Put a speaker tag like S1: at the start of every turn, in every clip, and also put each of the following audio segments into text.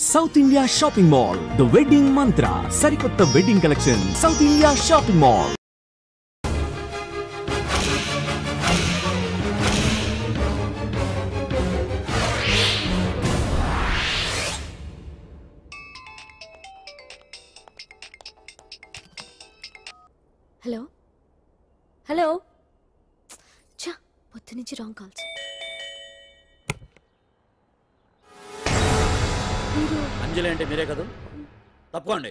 S1: South India shopping mall the wedding మంత్ర సరికొత్త wedding collection south India shopping mall.
S2: Hello hello చా పొద్దు నుంచి wrong calls.
S3: అంజలి అంటే మీరే కదా, తప్పుకోండి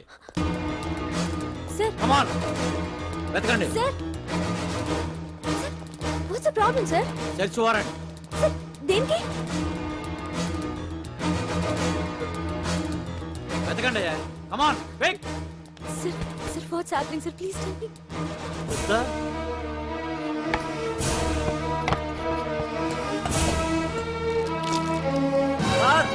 S2: సార్.
S3: కమ్ ఆన్ వెతకండి
S2: sir what's the problem sir?
S3: Search warrant.
S2: Sir దేనికి?
S3: వెతకండి come on quick.
S2: Sir sir what's happening sir, please tell me.
S3: వద్దా సార్?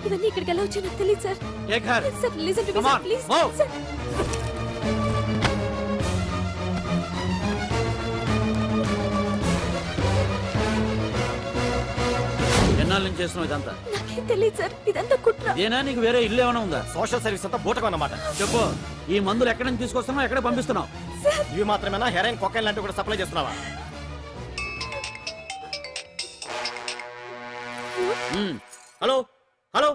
S2: ఇవన్నీ ఇక్కడికి ఎలా వచ్చాయో నాకు తెలియదు sir.
S3: Take her.
S2: Sir listen to me sir please. Sir
S3: ఎన్నాళ్ళ నుంచి చేస్తున్నావు ఇదంతా?
S2: నాకేం తెలియదు సార్, ఇదంతా కుట్ర.
S3: ఏనా నీకు వేరే ఇల్లు ఏమైనా ఉందా?
S4: సోషల్ సర్వీస్ అంతా బూటకం అన్నమాట.
S3: చెప్పు, ఈ మందులు ఎక్కడి నుంచి తీసుకొస్తున్నావు, ఎక్కడ పంపిస్తున్నావు?
S4: ఇవి మాత్రమేనా? హెరైన్, కొకైన్ లాంటివి కూడా సప్లై చేస్తున్నావా?
S3: హలో హలో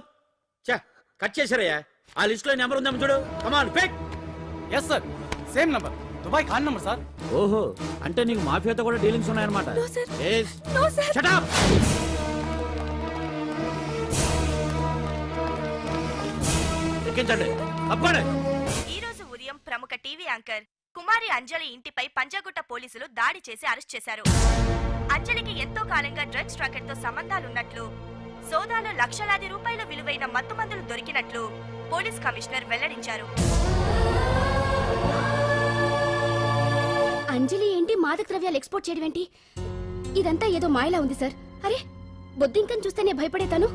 S3: చా కట్ చేశారయ్యా. ఆ లిస్ట్ లో నెంబర్ ఉందేమో చూడు. Come on quick.
S4: Yes sir, same number, Dubai Khan number sir.
S3: ఓహో, అంటే నీకు మాఫియాతో కూడా డీలింగ్స్ ఉన్నాయన్నమాట.
S2: No sir.
S3: yes
S2: no sir.
S3: shut up. ఎక్కించండి, తప్పండి.
S5: ఈ రోజు ఉదయం ప్రముఖ టీవీ యాంకర్ కుమారి అంజలి ఇంటిపై పంజాగుట్ట పోలీసులు దాడి చేసి అరెస్ట్ చేశారు. అంజలికి ఎంతో కాలంగా డ్రగ్స్ రాకెట్ తో సంబంధాలున్నట్లు, సోదాలో లక్షలాది రూపాయల విలువైన మత్తుమందులు దొరికినట్లు పోలీస్ కమిషనర్ వెల్లడించారు.
S2: అంజలి ఏంటి మాదక ద్రవ్యాలు ఎక్స్పోర్ట్ చేయడం ఏంటి? ఇదంతా ఏదో మాయలా ఉంది సార్. అరే బొద్దింకని చూస్తేనే భయపడేతాను.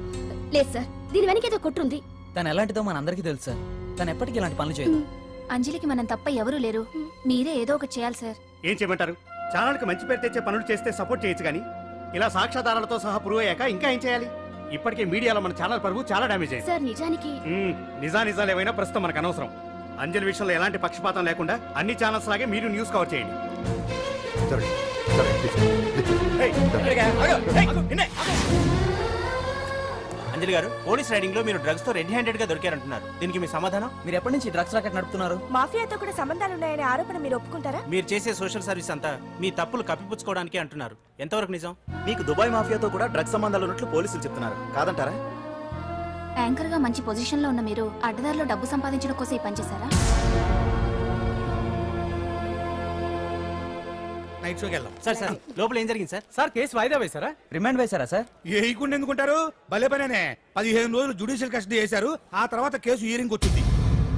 S2: లేదు సార్, దీని వెనక ఏదో కొట్టుంది.
S6: తను ఎలాంటిదో మనందరికీ తెలుసు సార్. తను ఎప్పటికీ ఇలాంటి పనులు చేయదు.
S2: అంజలికి మనం తప్ప ఎవరూ లేరు, మీరే ఏదో ఒకటి చేయాలి సార్.
S4: ఏం చేయమంటారు? ఛానల్కి మంచి పేరు తెచ్చే పనులు చేస్తే సపోర్ట్ చేయొచ్చు కానీ ఇలా సాక్ష్యాధారాలతో సహా ప్రూవ్ అయ్యాక ఇంకా ఏం చేయాలి? ఇప్పటికే మీడియాలో మన ఛానల్ పరువు చాలా డ్యామేజ్ అయింది
S2: సార్. నిజానికి
S4: నిజాలు ఏమైనా ప్రస్తుతం మనకు అనవసరం. అంజలి విషయంలో ఎలాంటి పక్షపాతం లేకుండా అన్ని ఛానల్స్ లాగే మీరు న్యూస్ కవర్ చేయండి.
S7: అంజలి గారు, పోలీస్ రైడింగ్ లో మీరు డ్రగ్స్ తో రెడ్ హ్యాండెడ్ గా దొరికారంటున్నారు. దీనికి మీ సమాధానం?
S6: మీరు ఎప్పటి నుంచి డ్రగ్స్ రాకెట్ నడుపుతున్నారు?
S5: మాఫియాతో కూడా సంబంధాలున్నాయనే ఆరోపణ మీరు ఒప్పుకుంటారా?
S7: మీరు చేసే సోషల్ సర్వీస్ అంతా మీ తప్పులు కప్పిపుచ్చుకోవడానికి అంటున్నారు. ఎంతవరకు నిజం?
S4: మీకు దుబాయ్ మాఫియాతో కూడా డ్రగ్స్ సంబంధాలు ఉన్నట్లు పోలీసులు చెప్తున్నారు, కాదంటారా?
S2: యాంకర్ గా మంచి పొజిషన్ లో ఉన్న మీరు అడ్డదారిలో డబ్బు సంపాదించడం కోసం ఈ పని చేశారా?
S8: నైట్ షోకి వెళ్దాం.
S7: సార్ సార్, లోపల ఏం జరిగింది సార్?
S8: సార్ కేసు వాయిదా వేశారా?
S6: రిమాండ్ వేశారా సార్?
S8: ఏయకుండా ఎందుకుంటారు? భలే పనేనే. 15 రోజులు జ్యుడిషియల్ కస్టడీ చేశారు. ఆ తర్వాత కేసు హియరింగ్ వచ్చింది.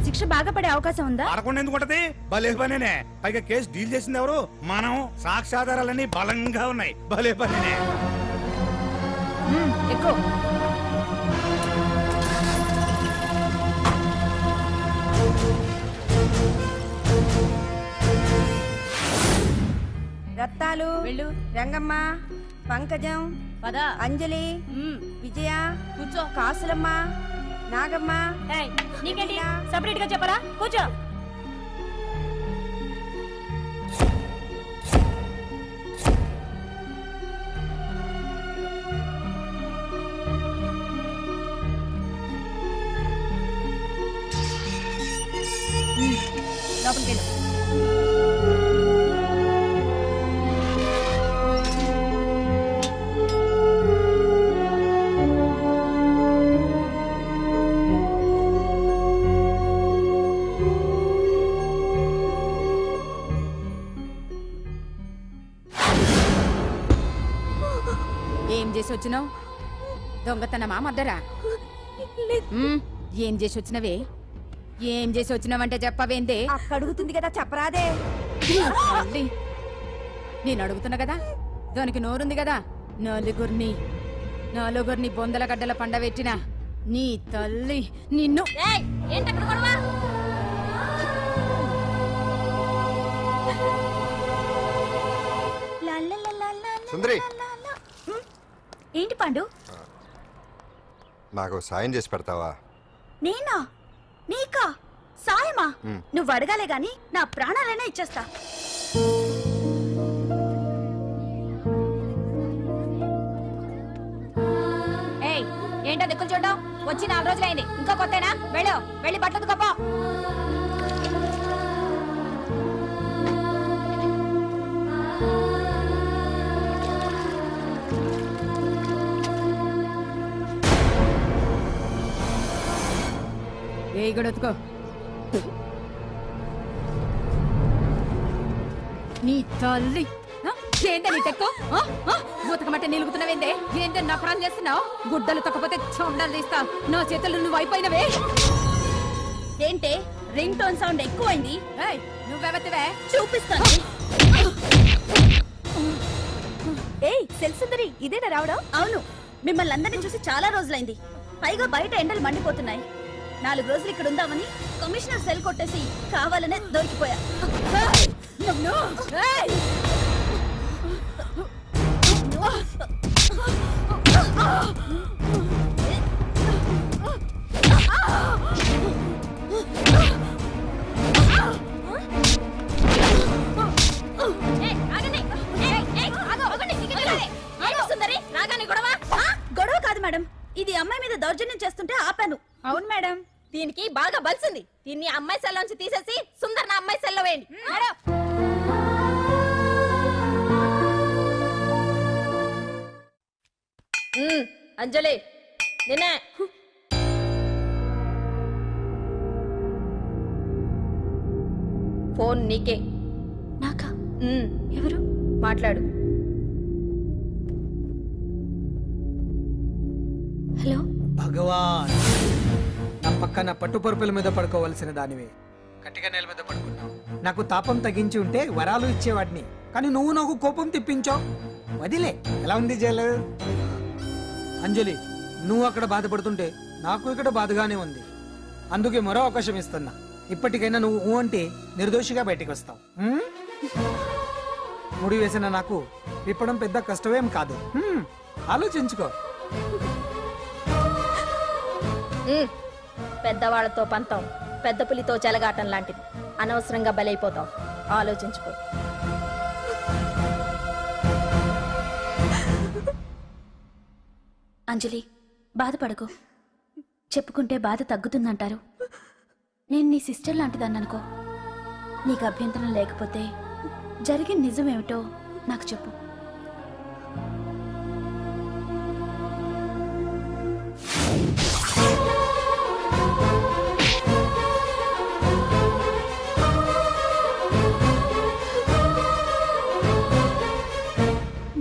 S5: శిక్ష బాగా పడే అవకాశం ఉందా?
S8: అరకుండా ఎందుకుంటది? భలే పనేనే. పైగా కేసు డీల్ చేసింది ఎవరు? మనం. సాక్ష్యాధారాలన్నీ బలంగా ఉన్నాయి. భలే పనేనే.
S5: ఎక్కువ రత్తాలు, రంగమ్మ, పంకజం, అంజలి, విజయ, కూర్చో, కాసులమ్మ, నాగమ్మ. నీకేంటి సపరేట్ గా చెప్పరా? కూర్చో. లోపలికి వెళ్ళు.
S9: ఏం చేసి వచ్చినావు? దొంగతనమా మద్దరా? ఏం చేసి వచ్చినవే? ఏం చేసి వచ్చినావంటే చెప్పవేందే?
S5: అడుగుతుంది కదా, చెప్పరాదే.
S9: నేను అడుగుతున్నా కదా, దానికి నోరుంది కదా. నలుగురిని బొందల గడ్డల పండబెట్టిన నీ తల్లి నిన్ను.
S10: సుందరి
S5: ఏంటి పండు?
S10: నాకు సాయం చేసి పెడతావా?
S5: నేనా? నీకా సాయమా? నువ్వు అడగాలే గాని నా ప్రాణాలైనా ఇచ్చేస్తా.
S9: ఏయ్ ఏంటో దిక్కులు చూడడం? వచ్చి 4 రోజులైంది, ఇంకా కొత్తేనా? వెళ్ళి బట్టలు కప్ప. ఏ గడొత్తుకో. నీ తల్లి ఏంటే నీ తెక్కో? ఉతకమంటే నిలుగుతున్నావేందే? ఏంటే నపరం చేస్తున్నావు? గుడ్డలు తొక్కపోతే చొండలు తీస్తా. నా చేతులు నువ్వు అయిపోయినవే.
S5: ఏంటే రింగ్ టోన్ సౌండ్ ఎక్కువైంది?
S9: నువ్వెవతివే?
S5: చూపిస్తాను. ఏయ్ సెల్సుందరి, ఇదేనా రావడం? అవును, మిమ్మల్ని అందరినీ చూసి చాలా రోజులైంది. పైగా బయట ఎండలు మండిపోతున్నాయి. 4 రోజులు ఇక్కడ ఉందామని కమిషనర్ సెల్ కొట్టేసి కావాలనే దొరికిపోయా. గొడవ కాదు మేడం, ఇది అమ్మాయి మీద దౌర్జన్యం చేస్తుంటే ఆపాను.
S9: అవును మేడం, దీనికి బాగా బలిసింది. దీన్ని అమ్మాయి సెల్లోంచి తీసేసి సుందర్ నా అమ్మాయి సెల్లో వేయండి. అంజలి నిన్నే. ఫోన్ నీకే.
S2: నాకా? ఎవరు?
S9: మాట్లాడు.
S2: హలో
S11: భగవాన్, నా పక్కన పట్టుపరుపుల మీద పడుకోవలసిన దానివే గట్టిగా నేల మీద పడుకున్నావు. నాకు తాపం తగ్గించి ఉంటే వరాలు ఇచ్చేవాడిని, కానీ నువ్వు నాకు కోపం తెప్పించావు. వదిలే. ఎలా ఉంది జైలు? అంజలి, నువ్వు అక్కడ బాధపడుతుంటే నాకు ఇక్కడ బాధగానే ఉంది. అందుకే మరో అవకాశం ఇస్తున్నా. ఇప్పటికైనా నువ్వు అంటే నిర్దోషిగా బయటికి వస్తావు. ముడి వేసిన నాకు విప్పడం పెద్ద కష్టమేం కాదు. ఆలోచించుకో.
S9: పెద్దవాళ్లతో పంతం పెద్ద పులితో చెలగాటం లాంటిది. అనవసరంగా బలైపోతావు. ఆలోచించుకో.
S2: అంజలి, బాధపడకు. చెప్పుకుంటే బాధ తగ్గుతుందంటారు. నేను నీ సిస్టర్ లాంటిదాన్ని అనుకో. నీకు అభ్యంతరం లేకపోతే జరిగిన నిజమేమిటో నాకు చెప్పు.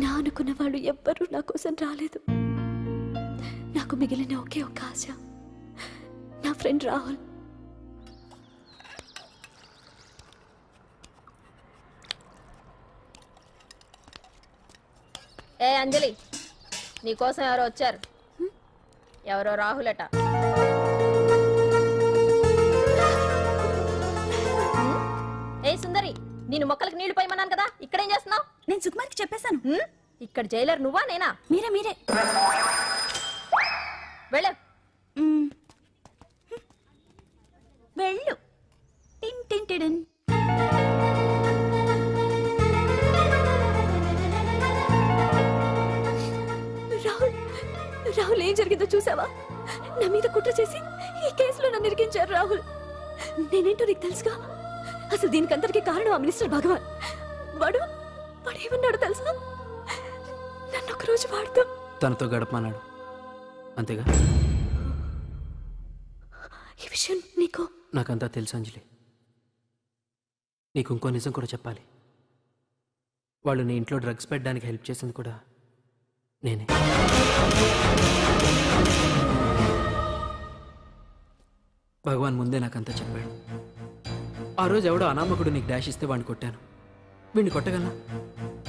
S2: నా అనుకున్న వాళ్ళు ఎవ్వరూ నా కోసం రాలేదు. నాకు మిగిలిన ఒకే ఒక ఆశ, నా ఫ్రెండ్ రాహుల్.
S9: ఏ అంజలి, నీకోసం ఎవరో వచ్చారు. ఎవరో రాహుల్ అట. ఏ సుందరి, నేను మొక్కలకు నీళ్లు పోయమన్నాను కదా, ఇక్కడేం చేస్తున్నావు?
S5: నేను సుకుమార్కి చెప్పేశాను.
S9: ఇక్కడ జైలర్ నువ్వా నేనా?
S5: మీరే
S9: వెళ్ళ.
S5: వెళ్ళు. టిన్ టిన్ టిడిన్.
S2: రాహుల్, ఏం జరిగిందో చూసావా? నా మీద కుట్ర చేసి ఈ కేసులో నన్ను ఇరికించారు రాహుల్. నేనేంటో నీకు తెలుసుగా. అసలు దీనికంతటికీ కారణం ఆ మినిస్టర్ భగవాన్. వాడు ఏమన్నాడు తెలుసా? నన్ను ఒకరోజు వాడుతూ
S12: తనతో గడపమన్నాడు, అంతేగా?
S2: ఈ విషయం నీకు?
S12: నాకంతా తెలుసు అంజలి. నీకు ఇంకో నిజం కూడా చెప్పాలి. వాళ్ళు నీ ఇంట్లో డ్రగ్స్ పెట్టడానికి హెల్ప్ చేసింది కూడా నేనే. భగవాన్ ముందే నాకంతా చెప్పాడు. ఆ రోజు ఎవడో అనామకుడు నీకు డాష్ ఇస్తే వాడిని కొట్టాను. వీడిని కొట్టగలనా?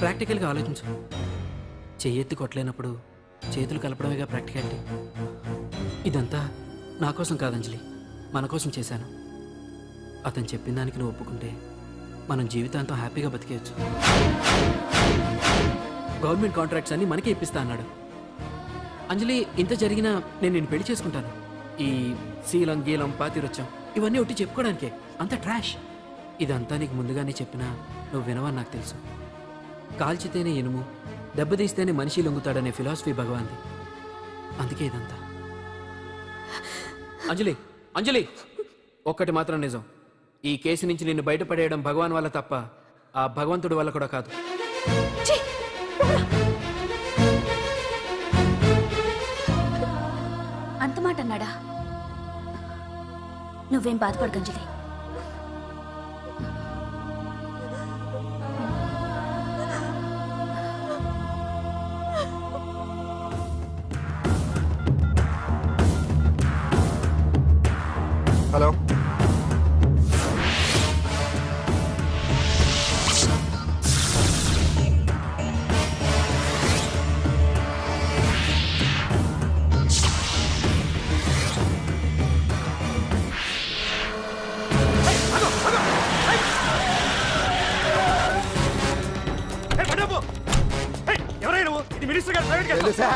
S12: ప్రాక్టికల్గా ఆలోచించు. చెయ్యెత్తి కొట్టలేనప్పుడు చేతులు కలపడమేగా ప్రాక్టికాలిటీ. ఇదంతా నా కోసం కాదంజలి, మన కోసం చేశాను. అతను చెప్పిన దానికి నువ్వు ఒప్పుకుంటే మనం జీవితాంతం హ్యాపీగా బతికేయచ్చు. గవర్నమెంట్ కాంట్రాక్ట్స్ అన్ని మనకే ఇప్పిస్తా అన్నాడు. అంజలి, ఇంత జరిగినా నేను నిన్ను పెళ్లి చేసుకుంటాను. ఈ శీలం గీలం పాతిరొచ్చాం ఇవన్నీ ఒకటి చెప్పుకోవడానికే, అంత ట్రాష్. ఇదంతా నీకు ముందుగానే చెప్పినా నువ్వు వినవని నాకు తెలుసు. కాల్చితేనే ఇనుము, దెబ్బతీస్తేనే మనిషి లొంగుతాడనే ఫిలాసఫీ భగవాన్ది. అందుకే ఇదంతా. అంజలి, అంజలి, ఒక్కటి మాత్రం నిజం, ఈ కేసు నుంచి నిన్ను బయటపడేయడం భగవాన్ వల్ల తప్ప ఆ భగవంతుడి వల్ల కూడా కాదు.
S2: అంత మాట అన్నాడా? నువ్వేం బాధపడకు అంజలి.
S10: హలో,
S4: ఎవరైనా ఇది మినిస్టర్ గారు ప్రైవేట్
S10: తెలుసా?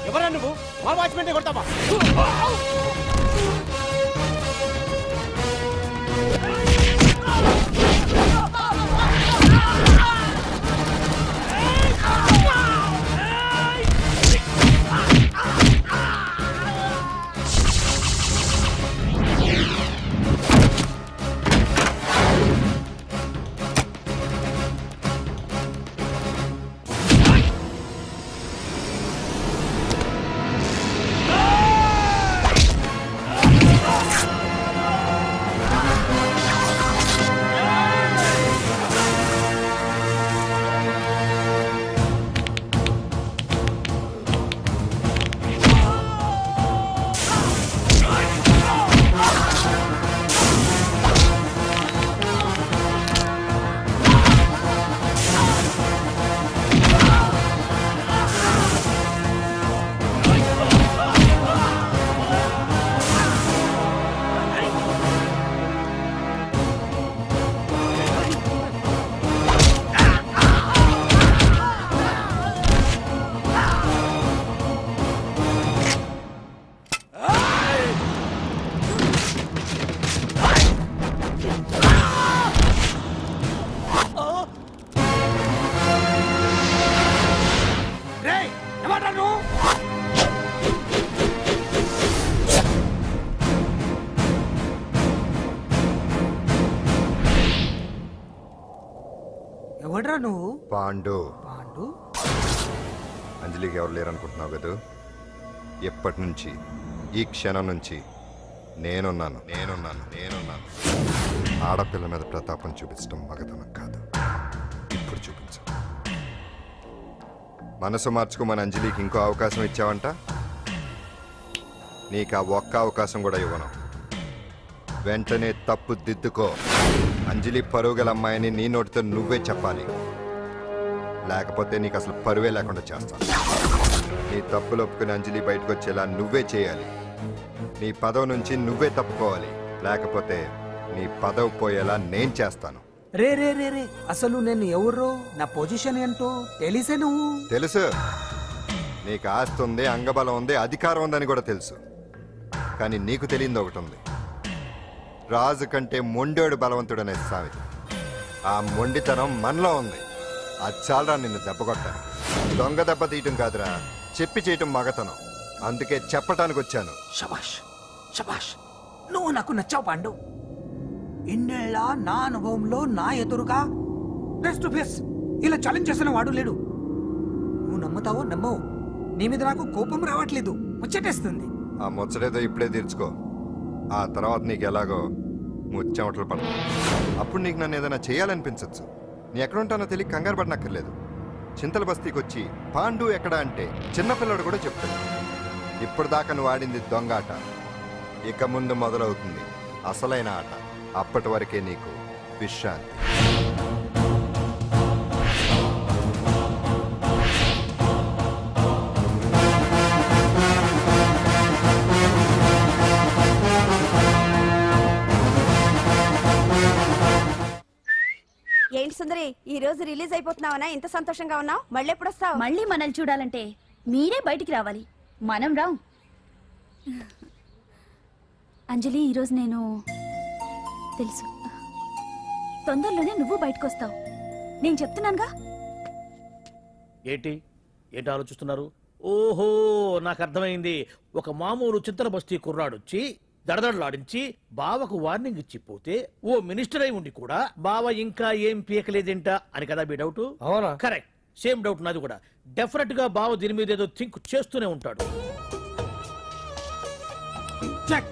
S3: ఎవరా నువ్వు? మా వాచ్మెంటే కొడతావా?
S11: ఎవడ్రా నువ్వు?
S10: పాండు.
S11: పాండు?
S10: అంజలికి ఎవరు లేరనుకుంటున్నావు కదా? ఎప్పటి నుంచి, ఈ క్షణం నుంచి నేనున్నాను. ఆడపిల్ల మీద ప్రతాపం చూపించడం మగతనం కాదు. ఇప్పుడు చూపించు. మనసు మార్చుకోమని అంజలికి ఇంకో అవకాశం ఇచ్చావంట. నీకు ఆ ఒక్క అవకాశం కూడా ఇవ్వను. వెంటనే తప్పు దిద్దుకో. అంజలి పరువుగల అమ్మాయిని నీ నోటితో నువ్వే చెప్పాలి, లేకపోతే నీకు అసలు పరువే లేకుండా చేస్తాను. నీ తప్పులు ఒప్పుకుని అంజలి బయటకు వచ్చేలా నువ్వే చేయాలి. నీ పదవి నుంచి నువ్వే తప్పుకోవాలి, లేకపోతే నీ పదవి పోయేలా నేను చేస్తాను.
S11: రే రే రే రే అసలు నేను ఎవరో, నా పొజిషన్ ఏంటో తెలిసే నువ్వు?
S10: తెలుసు. నీకు ఆస్తి ఉంది, అంగబలం ఉంది, అధికారం ఉందని కూడా తెలుసు. కానీ నీకు తెలియంది ఒకటి ఉంది. రాజు కంటే మొండోడు బలవంతుడనే సామెత. ఆ మొండితనం మనలో ఉంది. అది చాలరా నిన్ను దెబ్బ కొట్టాను. దొంగ దెబ్బ తీయటం కాదురా, చెప్పి చేయటం మగతనం. అందుకే చెప్పటానికి వచ్చాను.
S11: శబాష్ శబాష్, నువ్వు నాకు నచ్చావు పాండు. ఇన్నేళ్ళ నా అనుభవంలో నా ఎదురుగా ఫేస్ టు ఫేస్ ఇలా ఛాలెంజ్ చేసిన వాడు లేడు. నువ్వు నమ్ముతావో నమ్మవు, నీ మీద నాకు కోపం రావట్లేదు, ముచ్చటేస్తుంది.
S10: ఆ ముచ్చటేదో ఇప్పుడే తీర్చుకో. ఆ తర్వాత నీకు ఎలాగో ముచ్చెమటలు పడతాయి. అప్పుడు నీకు నన్ను ఏదైనా చేయాలనిపించచ్చు. నీ ఎక్కడుంటానో తెలియ కంగారు పడనక్కర్లేదు. చింతల బస్తీకి వచ్చి పాండు ఎక్కడ అంటే చిన్నపిల్లడు కూడా చెప్తాడు. ఇప్పుడు దాకా నువ్వు ఆడింది దొంగ ఆట. ఇక ముందు మొదలవుతుంది అసలైన ఆట. అప్పటి వరకే నీకు విశ్రాంతి.
S13: ఈ రోజు రిలీజ్ అయిపోతున్నావనా ఇంత సంతోషంగా ఉన్నావు? మళ్ళీ ఎప్పుడు వస్తావు?
S2: మళ్ళీ మనల్ని చూడాలంటే మీరే బయటికి రావాలి, మనం రాం. అంజలి, ఈరోజు నేను తెలుసు తొందరలోనే నువ్వు బయటకు వస్తావు, నేను చెప్తున్నానుగా.
S3: ఏంటి ఏంటి ఆలోచిస్తున్నారు? ఓహో, నాకు అర్థమైంది. ఒక మామూలు చిత్ర బస్తీ కుర్రాడొచ్చి దడదడలాడించి బావకు వార్నింగ్ ఇచ్చిపోతే ఓ మినిస్టర్ అయి ఉండి కూడా బావ ఇంకా ఏం పీకలేదేంట అని కదా మీ డౌట్?
S14: అవునా?
S3: కరెక్ట్, సేమ్ డౌట్ నాది కూడా. డెఫినెట్ గా బావ దీని మీద ఏదో థింక్ చేస్తూనే ఉంటాడు.
S11: చెక్.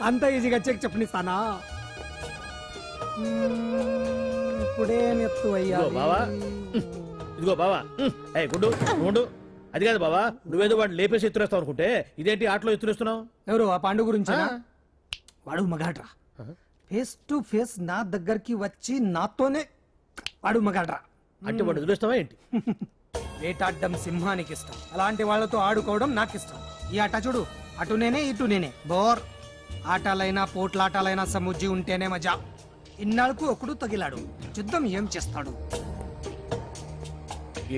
S11: అంత ఈజీగా చెక్ చెప్పనిస్తానా? ఇప్పుడే నెత్తు అయ్యా
S3: బావా, ఇదిగో బావా. గుడ్డు గుండు, అది కాదు బావా, నువ్వేదో వాడిని లేపేసి ఎత్తురేస్తావు అనుకుంటే ఇదేంటి ఆటలో ఎత్తురేస్తున్నావు?
S11: ఎవరు ఆ పాండు గురించి? వాడు మగాడ్రా, ఫేస్ టు ఫేస్ నా దగ్గరికి వచ్చి నాతోనే వాడు మగాడ్రా.
S3: అంటే వాడు వదిలేస్తావా ఏంటి?
S11: వేటాడ్డం సింహానికి ఇష్టం, అలాంటి వాళ్ళతో ఆడుకోవడం నాకు ఇష్టం. ఈ ఆట చూడు, అటు నేనే ఇటు నేనే, బోర్. ఆటలైనా పోట్లాటాలైనా సముజ్జి ఉంటేనే మజా. ఇన్నాళ్ళకు ఒకడు తగిలాడు, యుద్ధం ఏం చేస్తాడు?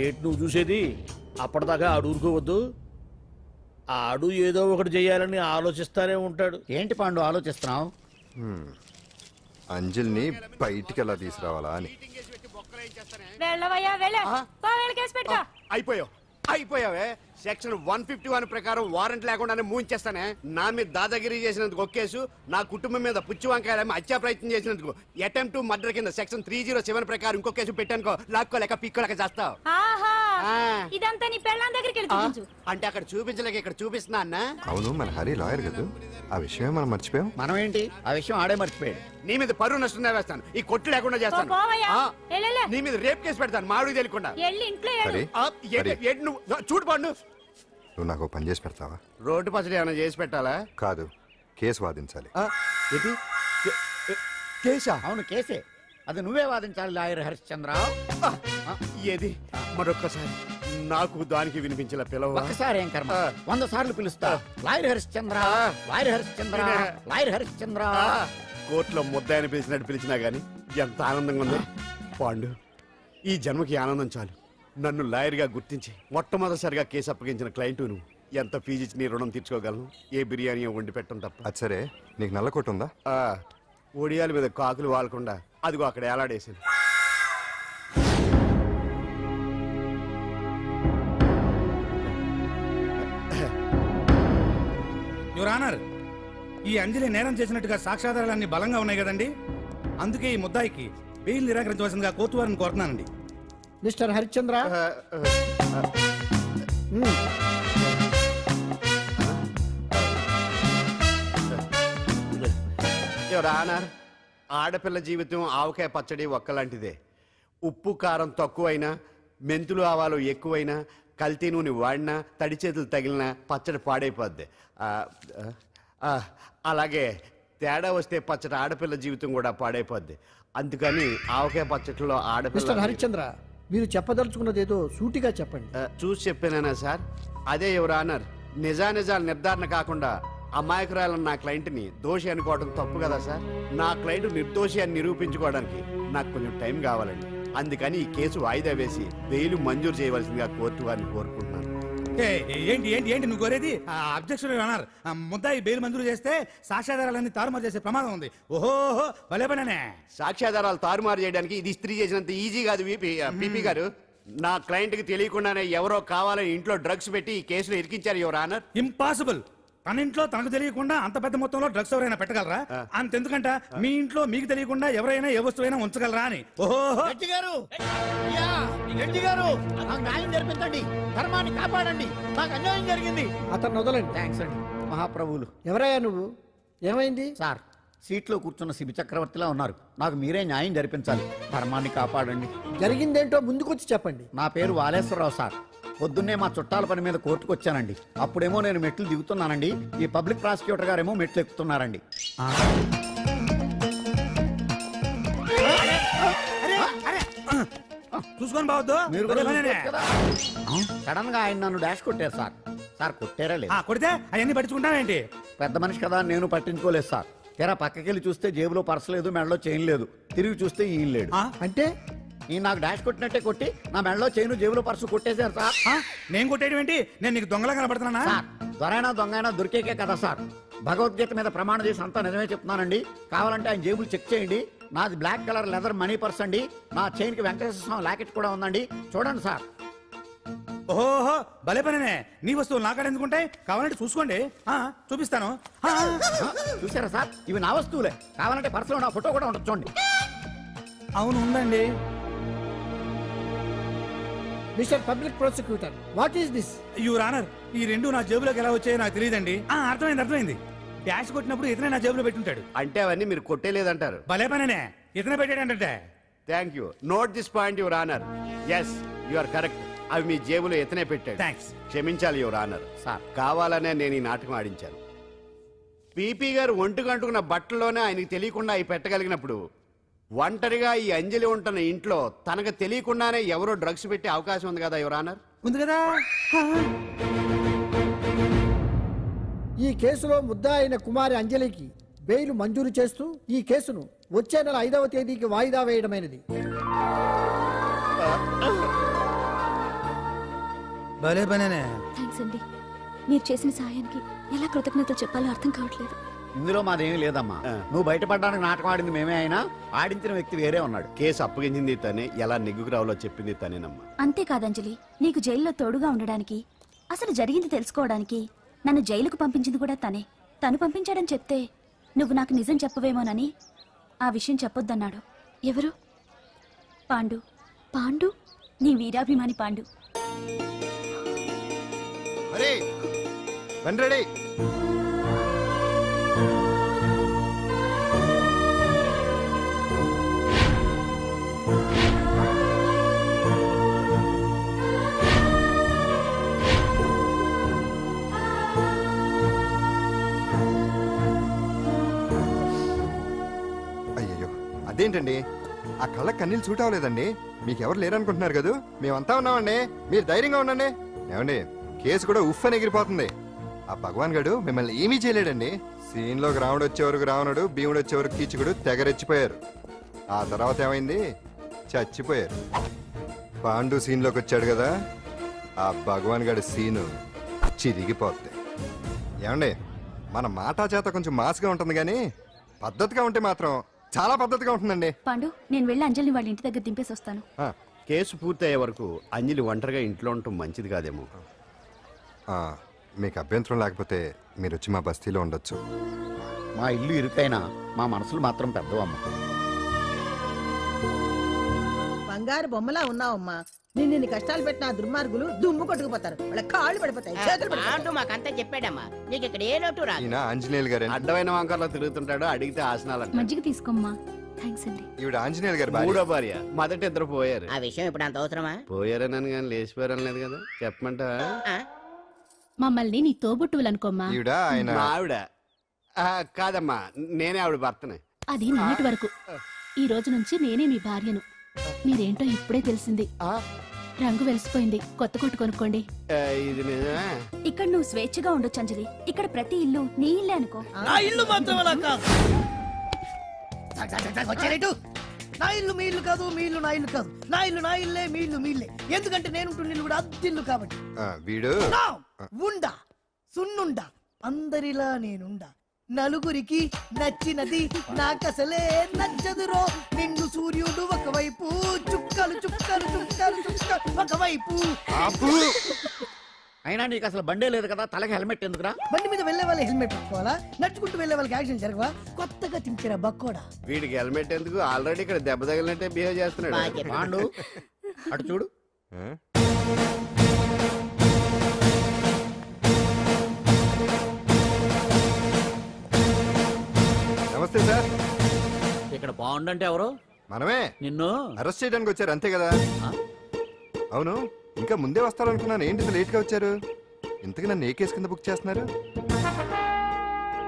S3: ఏంటి నువ్వు చూసేది? అప్పటిదాకా ఆడు ఊరుకోవద్దు. ఆడు ఏదో ఒకటి చెయ్యాలని ఆలోచిస్తానే ఉంటాడు.
S14: ఏంటి పాండు ఆలోచిస్తున్నావు?
S10: అంజలిని బయటికి ఎలా తీసుకురావాలా అని.
S4: అయిపోయావే. సెక్షన్ 151 ప్రకారం వారెంట్ లేకుండానే మూయించేస్తానే. నా మీద దాదాగిరి చేసినందుకు ఒక కేసు, నా కుటుంబం మీద పుచ్చి వంకాయలేమో హత్యా ప్రయత్నం చేసినందుకు అటెంప్ట్ టు మర్డర్ కింద సెక్షన్ 307 ప్రకారం ఇంకో కేసు పెట్టానుకో, లాక్కోలేక పిక్కోలేక చేస్తావు.
S2: ఇదంతా నీ పెళ్ళాం దగ్గరికి వెళ్ళి చూపించు.
S4: అంటే అక్కడ చూపించలేక ఇక్కడ చూపిస్తున్నా అన్న.
S10: అవును, మన హరి లాయర్ కదా, ఆ విషయమే మనం మర్చిపోయాం.
S14: మనం ఏంటి ఆ విషయం ఆడే మర్చిపోయాడు.
S4: నీ మీద పరువు నష్టం వేస్తాను, ఈ కొట్టు లేకుండా చేస్తాను. నీ మీద రేప్ కేసు పెడతాను మాడు తెలియకుండా. చూడు పండు,
S10: నువ్వు నాకు పని చేసి పెడతావా?
S4: రోడ్డు పచ్చడి ఏమైనా చేసి పెట్టాలా?
S10: కాదు, కేసు వాదించాలి.
S4: కేసా?
S14: అవును కేసే, అది నువ్వే వాదించాలి లాయర్ హరిశ్చంద్ర.
S4: ఏది మరొక్కసారి నాకు దానికి వినిపించిన పిలవ.
S14: ఒక్కసారి ఏం కర్మ, 100 సార్లు పిలుస్తా. Lawyer Harishchandra, lawyer Harishchandra, lawyer Harishchandra.
S4: కోర్టులో ముద్దాయని పిలిచినట్టు పిలిచినా గానీ ఎంత ఆనందంగా ఉంది పాండు. ఈ జన్మకి ఆనందం చాలు. నన్ను లాయర్గా గుర్తించి మొట్టమొదటిసారిగా కేసు అప్పగించిన క్లయింట్ నువ్వు. ఎంత ఫీజు ఇచ్చి నీ రుణం తీర్చుకోగలను? ఏ బిర్యానీ వండి పెట్టడం తప్ప.
S10: అది సరే, నీకు నల్ల కొట్టు ఉందా?
S4: ఒడియాల మీద కాకులు వాలకుండా అదిగో అక్కడ ఏలాడేసింది.
S8: యువర్ ఆనర్, ఈ అంజలి నేరం చేసినట్టుగా సాక్ష్యాధారాలన్నీ బలంగా ఉన్నాయి కదండి, అందుకే ఈ ముద్దాయికి బెయిల్ నిరాకరించవలసిందిగా కోర్టు వారిని కోరుతున్నానండి.
S14: మిస్టర్ హరిశ్చంద్ర,
S4: యువర్ ఆనర్, ఆడపిల్ల జీవితం ఆవకాయ పచ్చడి ఒక్కలాంటిదే. ఉప్పు కారం తక్కువైనా, మెంతులు ఆవాలు ఎక్కువైనా, కల్తీ నూనె వాడినా, తడి చేతులు తగిలినా పచ్చడి పాడైపోద్ది. అలాగే తేడా వస్తే పచ్చడి ఆడపిల్ల జీవితం కూడా పాడైపోద్ది. అందుకని ఆవకాయ పచ్చడిలో
S14: మిస్టర్ హరిశ్చంద్ర, మీరు చెప్పదలుచుకున్నది ఏదో సూటిగా చెప్పండి.
S4: చూసి చెప్పానా సార్? అదే యువర్ ఆనర్, నిజానిజాలు నిర్ధారణ కాకుండా అమాయకురాలను నా క్లయింట్ని దోషి అనుకోవడం తప్పు కదా సార్? నా క్లయింట్ నిర్దోషి అని నిరూపించుకోవడానికి నాకు కొంచెం టైం కావాలండి. అందుకని ఈ కేసు వాయిదా వేసి బెయిల్ మంజూరు చేయవలసిందిగా కోర్టు వారిని కోరుకుంటున్నాను.
S8: ఏంటి ఏంటి ఏంటి నువ్వు కోరేది? అబ్జెక్షన్ యువర్ ఆనర్, ముద్దాయి బెయిల్ మంజూరు చేస్తే సాక్ష్యాధారాలన్నీ తారుమారు చేసే ప్రమాదం ఉంది. ఓహో భలే పనే.
S4: సాక్ష్యాధారాలు తారుమారు చేయడానికి ఇది ఇస్త్రీ చేసినంత ఈజీ కాదు పిపి గారు. నా క్లయింట్ కి తెలియకుండానే ఎవరో కావాలని ఇంట్లో డ్రగ్స్ పెట్టి ఈ కేసులో ఇరికించారు యువర్ ఆనర్.
S8: ఇంపాసిబుల్. తన ఇంట్లో తనకు తెలియకుండా అంత పెద్ద మొత్తంలో డ్రగ్స్ ఎవరైనా పెట్టగలరా? అంతెందుకంట మీ ఇంట్లో మీకు తెలియకుండా ఎవరైనా ఏ వస్తువైనా ఉంచగలరా అని. ఓహో
S14: న్యాయం జరిపించండి, ధర్మాన్ని కాపాడండి, నాకు అన్యాయం జరిగింది. అతను వదలండి. థ్యాంక్స్ అండి మహాప్రభువులు. ఎవరయ్యా నువ్వు? ఏమైంది? సార్, సీట్లో కూర్చున్న శిబి చక్రవర్తిలా ఉన్నారు. నాకు మీరే న్యాయం జరిపించాలి, ధర్మాన్ని కాపాడండి. జరిగిందేంటో ముందుకొచ్చి చెప్పండి. నా పేరు వాలేశ్వరరావు సార్. పొద్దున్నే మా చుట్టాల పని మీద కోర్టుకు వచ్చానండి. అప్పుడేమో నేను మెట్లు దిగుతున్నానండి, ఈ పబ్లిక్ ప్రాసిక్యూటర్ గారేమో మెట్లు ఎక్కుతున్నారండి.
S8: చూసుకొని బావద్దు.
S14: సడన్ గా ఆయన నన్ను డాష్ కొట్టారు సార్. సార్ కొట్టారా లేదు?
S8: కొడితే అవన్నీ పట్టించుకుంటావేంటి?
S14: పెద్ద మనిషి కదా అని నేను పట్టించుకోలేదు సార్. తెరా పక్కకెళ్ళి చూస్తే జేబులో పర్స్ లేదు, మెడలో చైన్ లేదు. తిరిగి చూస్తే ఈయన లేడు. అంటే ఈ నాకు డాష్ కొట్టినట్టే కొట్టి నా మెడలో చైన్ జేబులో పర్సు కొట్టేశారు సార్.
S8: నేను కొట్టేయడం ఏంటి? నేను నీకు దొంగలా కనబడుతున్నా?
S14: సార్ దొరైనా దొంగైనా దొరికేకే కదా సార్. భగవద్గీత మీద ప్రమాణం చేసి అంతా నిజమే చెప్తున్నానండి. కావాలంటే ఆయన జేబులు చెక్ చేయండి. నాది black colour leather money purse అండి. నా చైన్కి వెంకటేశ్వర స్వామి లాకెట్ కూడా ఉందండి. చూడండి సార్.
S8: ఓహో భలే పనే. నీ వస్తువులు నాకాడ ఎందుకుంటాయి? కావాలంటే చూసుకోండి, చూపిస్తాను.
S14: చూసారా సార్, ఇవి నా వస్తువులే. కావాలంటే పర్సులో నా ఫోటో కూడా ఉండొచ్చు చూడండి.
S8: అవును ఉందండి.
S15: Mister public prosecutor, what is this?
S8: Your honour, ఈ రెండు నా జేబులోకి ఎలా వచ్చాయో నాకు తెలియదండి. అర్థమైంది. డాష్ కొట్టినప్పుడు ఇతనే నా జేబులో పెట్టుంటాడు.
S4: అంటే అవన్నీ మీరు కొట్టేలేదంటారు?
S8: భలే పనే, ఇతనే పెట్టాడంటే.
S4: Thank you. Note this point your honour. Yes you are correct. అవి మీ జేబులో ఎత్తనే పెట్టాడు.
S8: థ్యాంక్స్.
S4: క్షమించాలి యువర్ ఆనర్. సార్ కావాలనే నేను ఈ నాటకం ఆడించాను. పీపీ గారు ఒంటికి అంటుకున్న బట్టల్లోనే ఆయనకి తెలియకుండా అవి పెట్టగలిగినప్పుడు ఒంటరిగా ఈ అంజలి ఉంటున్న ఇంట్లో తనకు తెలియకుండానే ఎవరో డ్రగ్స్ పెట్టే అవకాశం ఉంది కదా యువర్ ఆనర్.
S8: ఉంది కదా.
S15: ఈ కేసులో ముద్దా అయిన కుమారి అంజలికి బెయిల్ మంజూరు చేస్తూ ఈ కేసును వచ్చే నెల 5వ తేదీకి వాయిదా వేయడమైనది.
S8: భలే పనే.
S2: థ్యాంక్స్ అండి. మీరు చేసిన సహాయానికి ఎలా కృతజ్ఞతలు చెప్పాలో అర్థం కావట్లేదు.
S14: ఇందులో మాదేమీ లేదమ్మా. నువ్వు బయటపడడానికి నాటకం ఆడింది మేమే అయినా ఆడించిన వ్యక్తి వేరే ఉన్నాడు.
S4: కేసు అప్పగించింది తనే, ఎలా నెగ్గుకు రావాలో చెప్పింది తనేనమ్మా.
S2: అంతేకాదంజలి, నీకు జైల్లో తోడుగా ఉండడానికి, అసలు జరిగింది తెలుసుకోవడానికి నన్ను జైలుకు పంపించింది కూడా తనే. తను పంపించాడని చెప్తే నువ్వు నాకు నిజం చెప్పవేమోనని ఆ విషయం చెప్పొద్దన్నాడు. ఎవరు? పాండు. పాండు, నీ వీరాభిమాని పాండు.
S10: అయ్యో అదేంటండి, ఆ కళ్ళ కన్నీళ్ళు సూట్ అవ్వలేదండి. మీకెవరు లేరనుకుంటున్నారు కదా, మేమంతా ఉన్నామండి. మీరు ధైర్యంగా ఉండండి. ఏమండి, కేసు కూడా ఉఫ్ అని ఎగిరిపోతుంది. ఆ భగవాన్ గడు మిమ్మల్ని ఏమీ చేయలేడండి. సీన్లోకి రావణుడు వచ్చే వరకు రావణుడు, భీముడు వచ్చే వరకు కీచుకుడు తెగరెచ్చిపోయారు. ఆ తర్వాత ఏమైంది? చచ్చిపోయారు. పాండు సీన్లోకి వచ్చాడు కదా, ఆ భగవాన్ గడి సీను చిరిగిపోద్ది. ఏమండి, మన మాటా చేత కొంచెం మాస్గా ఉంటుంది కానీ పద్ధతిగా ఉంటే మాత్రం చాలా పద్ధతిగా ఉంటుందండి.
S2: పాండు, నేను వెళ్ళి అంజలిని వాళ్ళ ఇంటి దగ్గర దింపేసి వస్తాను.
S4: కేసు పూర్తయ్యే వరకు అంజలి ఒంటరిగా ఇంట్లో ఉండటం మంచిది కాదేమో.
S10: మీకు అభ్యంతరం లేకపోతే మీరు వచ్చి మా బస్తీలో ఉండొచ్చు.
S14: మా ఇల్లు ఇరుకైనా మా మనసులు మాత్రం పెద్దవమ్మ.
S16: బంగారు బొమ్మలా ఉన్నావమ్మా. నిన్ను కష్టాలు పెట్టిన దుర్మార్గులు దుమ్ము కొట్టుకుపోతారు. వాళ్ళ కాళ్ళు పడిపోతాయి, చేతులు పడిపోతాయి.
S17: మాకంతా చెప్పాడమ్మా. నీకు ఇక్కడ ఏ లోటు రాదు.
S10: ఈయన ఆంజనేయులు గారు.
S4: అడ్డమైన వంకర్లో తిరుగుతుంటాడు, అడిగితే ఆసనాలు.
S2: మజ్జిగ తీసుకోమ్మా. థ్యాంక్స్ అండి.
S10: ఈవిడ ఆంజనేయులు గారు
S4: మూడో భార్య. మొదట ఇద్దరు పోయారు.
S17: ఆ విషయం ఇప్పుడు అంత అవసరమా?
S4: పోయారనని కానీ లేచిపోయారని లేదు కదా. చెప్పమంటా?
S2: మమ్మల్ని నీ తోబుట్టువులు అనుకోమ్మా.
S4: ఆవిడ కాదమ్మా, నేనే ఆవిడ భర్తనే.
S2: అది నిన్నటి వరకు. ఈ రోజు నుంచి నేనే మీ భార్యను. మీరేంటో ఇప్పుడే తెలిసింది. రంగు వెలిసిపోయింది, కొత్త కొట్టు కొనుక్కోండి.
S4: ఇది నిజమే.
S2: ఇక్కడ నువ్వు స్వేచ్ఛగా ఉండొచ్చు అంజలి. ఇక్కడ ప్రతి ఇల్లు నీ ఇల్లే అనుకో.
S18: నా ఇల్లు మాత్రం అలా కాదు. వచ్చారేటు? నా ఇల్లు మీ ఇల్లు కాదు, మీ ఇల్లు నా ఇల్లు కాదు. నా ఇల్లు నా ఇల్లే, మీ ఇల్లు మీ ఇల్లే. ఎందుకంటే నేను ఇల్లు కూడా అద్దిల్లు కాబట్టి.
S10: వీడు
S18: ఉండా సున్నుండా అందరిలా నేనుండా. నలుగురికి నచ్చినది నాకసలే నచ్చదురో. నిండు సూర్యుడు ఒకవైపు, చుక్కలు చుక్కలు చుక్కలు చుక్కలు ఒకవైపు.
S14: అయినా నీకు అసలు బండే లేదు కదా, తలకి హెల్మెట్ ఎందుకురా?
S18: బండి మీద వెళ్లే వాళ్ళు హెల్మెట్ పెట్టుకోవాలా? నడుచుకుంటూ వెళ్లే వాళ్ళకి యాక్షన్ జరగవా? కొత్తగా తింటారా బక్కోడా?
S4: వీడికి హెల్మెట్ ఎందుకు? ఆల్రెడీ ఇక్కడ దెబ్బ తగిలినట్టే బిహేవ్ చేస్తున్నాడు.
S14: పాండు అటు చూడు.
S10: నమస్తే సార్.
S3: ఇక్కడ బాగుండంటే ఎవరు?
S10: మనమే.
S3: నిన్ను
S10: అరెస్ట్ చేయడానికి వచ్చారు అంతే కదా? అవును, ఇంకా ముందే వస్తారనుకున్నాను. ఏంటి లేట్ గా వచ్చారు? ఇంతకు నన్ను ఏ కేసు కింద బుక్ చేస్తున్నారు?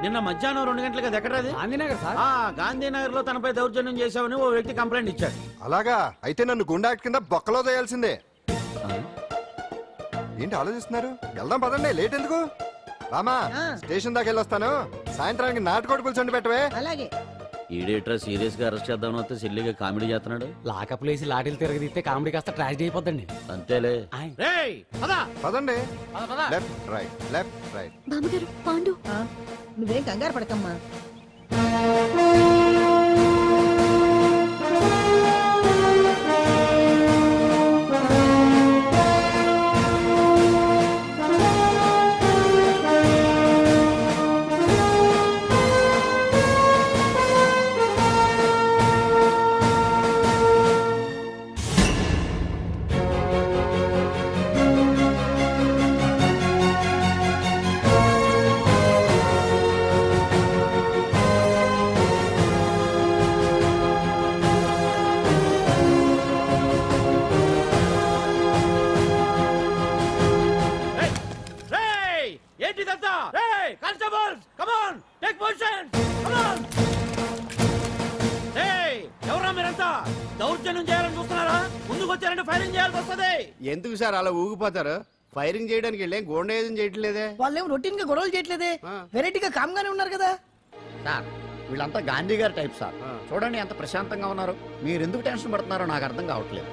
S3: నిన్న మధ్యాహ్నం 2 గంటలకు ఎక్కడది? గాంధీనగర్ లో తనపై దౌర్జన్యం చేశామని ఓ వ్యక్తి కంప్లైంట్ ఇచ్చాడు.
S10: అలాగా? అయితే నన్ను గుండా యాక్ట్ కింద బొక్కలో చేయాల్సిందే. ఏంటి ఆలోచిస్తున్నారు? వెళ్దాం పదండి, లేట్ ఎందుకు? రామా స్టేషన్ దాకా వెళ్ళొస్తాను. సాయంత్రానికి నాటుకోడి పులుసు పెట్టవే.
S16: అలాగే.
S19: ఈడేట్రా సీరియస్ గా అరెస్ట్ చేద్దామని వస్తే సిల్లిగా కామెడీ చేస్తున్నాడు.
S20: లాకప్ లేసి లాఠీలు తిరగదీస్తే కామెడీ కాస్త ట్రాజడీ అయిపోద్దండి.
S19: అంతేలే.
S10: పదండి. Left right left right.
S2: బామ్మగారు పాండు
S16: నువ్వేం కంగారు పడకమ్మా.
S4: ఎందుకు సార్ అలా ఊగిపోతారు? ఫైరింగ్ చేయడానికి వెళ్ళే గోండేజం చేయట్లేదే.
S18: వాళ్ళేం రొటీన్ గా గొడవలు చేయట్లేదే, వెరైటీగా కామ్గానే ఉన్నారు కదా
S14: సార్. వీళ్ళంతా గాంధీ గారి టైప్ సార్. చూడండి ఎంత ప్రశాంతంగా ఉన్నారు. మీరు ఎందుకు టెన్షన్ పడుతున్నారో నాకు అర్థం కావట్లేదు.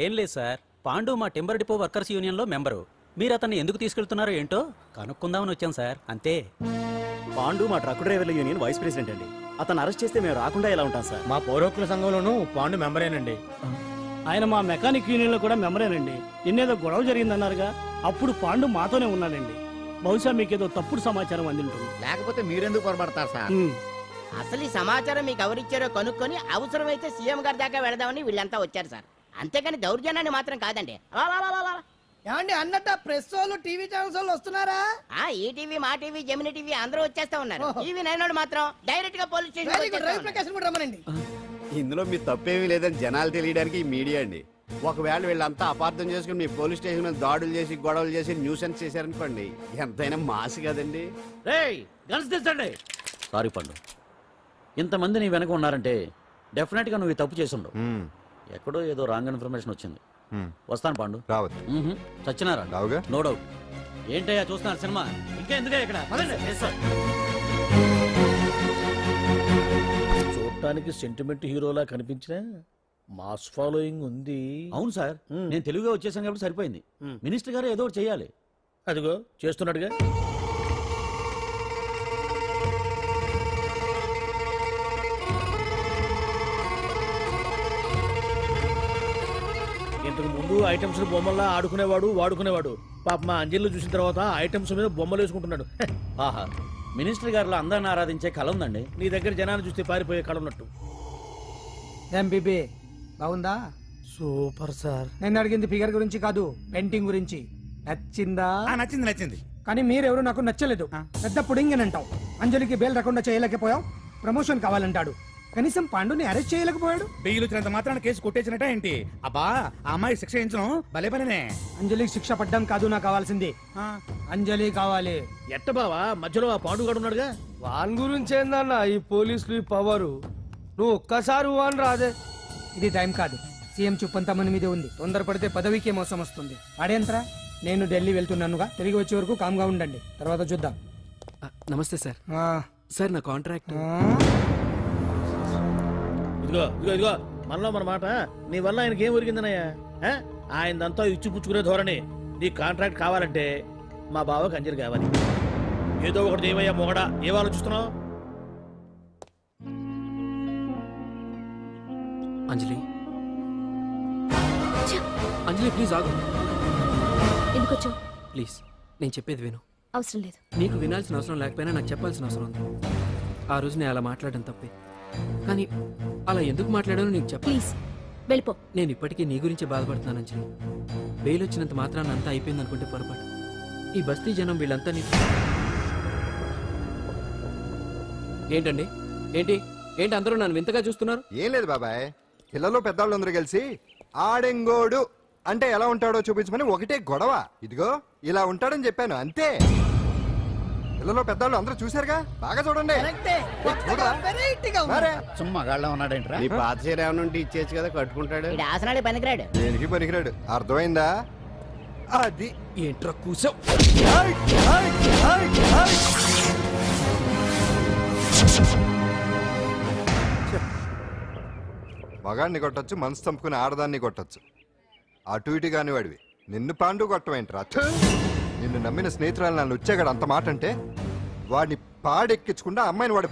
S20: ఏం లేదు సార్, పాండు మా టింబర్ డిపో వర్కర్స్ యూనియన్ లో మెంబరు. మీరు అతన్ని ఎందుకు తీసుకెళ్తున్నారో ఏంటో కనుక్కుందామని వచ్చాం సార్, అంతే.
S21: పాండు మా ట్రక్ డ్రైవర్ల యూనియన్ వైస్ ప్రెసిడెంట్ అండి. అతను అరెస్ట్ చేస్తే మేము రాకుండా ఎలా ఉంటాం సార్?
S3: మా పౌరోక్తుల సంఘంలోనూ పాండు మెంబరేనండి.
S22: ఆయన మా మెకానిక్ యూనియన్ లో కూడా మెంబరేనండి. నిన్నేదో గొడవ జరిగిందన్నారుగా, అప్పుడు పాండు మాతోనే ఉన్నాడండి. బహుశా మీకేదో తప్పుడు సమాచారం అందింటుంది.
S14: లేకపోతే మీరెందుకు పొరపడతారు సార్?
S17: అసలు ఈ సమాచారం మీకు ఎవరిచ్చారో కనుక్కొని అవసరమైతే సీఎం గారి దాకా వెళదామని వీళ్ళంతా వచ్చారు సార్. అంతేకాని దౌర్జన్యాన్ని మాత్రం కాదండి.
S18: ఏమండి అన్నట్టు ప్రెస్ వాళ్ళు టీవీ ఛానల్స్ వాళ్ళు వస్తున్నారా?
S17: ఈ టీవీ మా టీవీ జెమిని టీవీ అందరూ వచ్చేస్తా ఉన్నారు. టీవీ నైన్ మాత్రం డైరెక్ట్ గా పోలీస్ స్టేషన్.
S4: ఇందులో మీ తప్పేమీ లేదని జనాలు తెలియడానికి ఈ మీడియా అండి. ఒకవేళ వీళ్ళంతా అపార్థం చేసుకుని మీ పోలీస్ స్టేషన్ మీద దాడులు చేసి గొడవలు చేసి న్యూసెన్స్ చేశారనుకోండి, ఎంతైనా మాసి కదండి.
S19: సారీ పండు, ఇంతమంది నీ వెనక ఉన్నారంటే డెఫినెట్ గా నువ్వు తప్పు చేసి ఉండవు. ఎక్కడో ఏదో రాంగ్ ఇన్ఫర్మేషన్ వచ్చింది. వస్తాను పాండు.
S10: రావద్దు.
S19: చచ్చినారా? No doubt. ఏంటయ్యా చూస్తున్నారు సినిమా? ఇంకా ఎందుకే ఇక్కడ?
S3: చూడటానికి సెంటిమెంట్ హీరోలా కనిపించిన మాస్ ఫాలోయింగ్ ఉంది.
S19: అవును సార్, నేను తెలుగుగా వచ్చేసాను కాబట్టి సరిపోయింది. మినిస్టర్ గారు ఏదో ఒకటి చేయాలి.
S3: అదిగో చేస్తున్నాడుగా. ఇంతకు ముందు ఐటమ్స్ బొమ్మల్లా ఆడుకునేవాడు, వాడుకునేవాడు. పాప మా అంజలిలో చూసిన తర్వాత ఐటమ్స్ మీద బొమ్మలు వేసుకుంటున్నాడు.
S19: ఆహా, మినిస్టర్ గారిలో అందరిని ఆరాధించే కళ ఉందండి.
S3: నీ దగ్గర జనాన్ని చూస్తే పారిపోయే కళ ఉన్నట్టు.
S11: ఎంపీపీ బాగుందా?
S8: Super sir.
S11: నేను అడిగింది ఫిగర్ గురించి కాదు, పెయింటింగ్ గురించి. నచ్చిందా?
S8: నచ్చింది నచ్చింది.
S11: కానీ మీరెవరు నాకు నచ్చలేదు. పెద్ద పుడింగ్ అని అంటావు. అంజలికి బెయిల్ రాకుండా చేయలేకపోయావు. ప్రమోషన్ కావాలంటాడు. కనీసం పాండుని అరెస్ట్ చేయలేకపోయాడు.
S8: బెయిల్ వచ్చినంత మాత్రాన కేసు కొట్టేసినట్ట ఏంటి? అబ్బా, ఆ అమ్మాయి శిక్ష వేయించడం భలే పనినే.
S11: అంజలికి శిక్ష పడ్డం కాదు నాకు కావాల్సింది. అంజలి కావాలి.
S3: ఎట్ట బావా, మధ్యలో ఆ పాండు గాడు ఉన్నాడుగా.
S23: వాన్ గురించి ఏందన్న ఈ పోలీసులు ఈ పవరు? నువ్వు ఒక్కసారి వాన్ రాదే.
S11: ఇది టైం కాదు. సీఎం చూపంతా మన మీదే ఉంది. తొందరపడితే పదవికే మోసం వస్తుంది. వాడేంతరా? నేను ఢిల్లీ వెళ్తున్నానుగా, తిరిగి వచ్చే వరకు కామ్గా ఉండండి, తర్వాత చూద్దాం.
S12: నమస్తే సార్. సార్ నా కాంట్రాక్ట్.
S3: ఇదిగో ఇదిగో ఇదిగో, మనలో మన మాట. నీ వల్ల ఆయనకి ఏం ఒరిగిందనయ్యా? ఆయనదంతా ఇచ్చి పుచ్చుకునే ధోరణి. నీ కాంట్రాక్ట్ కావాలంటే మా బావకి అంజలి కావాలి. ఏదో ఒకటి ఏమయ్యా మొగడా, ఏం ఆలోచిస్తున్నావు?
S12: అంజలి, అంజలి ప్లీజ్ ఆగు.
S2: ఎందుకు వచ్చావు?
S12: ప్లీజ్ నేను చెప్పేది విను.
S2: అవసరం లేదు.
S12: నీకు వినాల్సిన అవసరం లేకపోయినా నాకు చెప్పాల్సిన అవసరం ఉంది. ఆ రోజు నేను అలా మాట్లాడడం తప్పే, కానీ అలా ఎందుకు మాట్లాడానో నీకు చెప్ప.
S2: ప్లీజ్ వెళ్ళిపో.
S12: నేను ఇప్పటికీ నీ గురించి బాధపడుతున్నాను అంజలి. బెయిల్ వచ్చినంత మాత్రాన్ని అంతా అయిపోయింది అనుకుంటే పొరపాటు. ఈ బస్తీ జనం వీళ్ళంతా నీ... ఏంటండి? ఏంటి ఏంటి అందరూ నన్ను వింతగా చూస్తున్నారు?
S10: ఏం లేదు బాబాయ్, పిల్లలు పెద్దవాళ్ళు అందరూ కలిసి ఆడెంగోడు అంటే ఎలా ఉంటాడో చూపించమని ఒకటే గొడవ. ఇదిగో ఇలా ఉంటాడని చెప్పాను, అంతే. పిల్లలు పెద్దవాళ్ళు అందరూ చూశారుగా, బాగా చూడండి.
S14: మగాళ్ళ ఉన్నాడంటే
S4: నీ పాత చీర ఏమైనా ఉంటే ఇచ్చేచ్చు కదా, కట్టుకుంటాడు.
S17: ఆసనాలే పనికిరాడు.
S10: దేనికి పనికిరాడు, అర్థమైందా? అది ఏంట్రా కూసావు? మగాడిని కొట్టచ్చు, మనసు చంపుకుని ఆడదాన్ని కొట్టచ్చు. అటు ఇటు కాని వాడివి నిన్ను పాండు కొట్టమేంట్రా? నిన్ను నమ్మిన స్నేహితురాలు నన్ను వచ్చాగాడు అంత మాట అంటే వాడిని పాడెక్కించకుండా అమ్మాయిని వాడి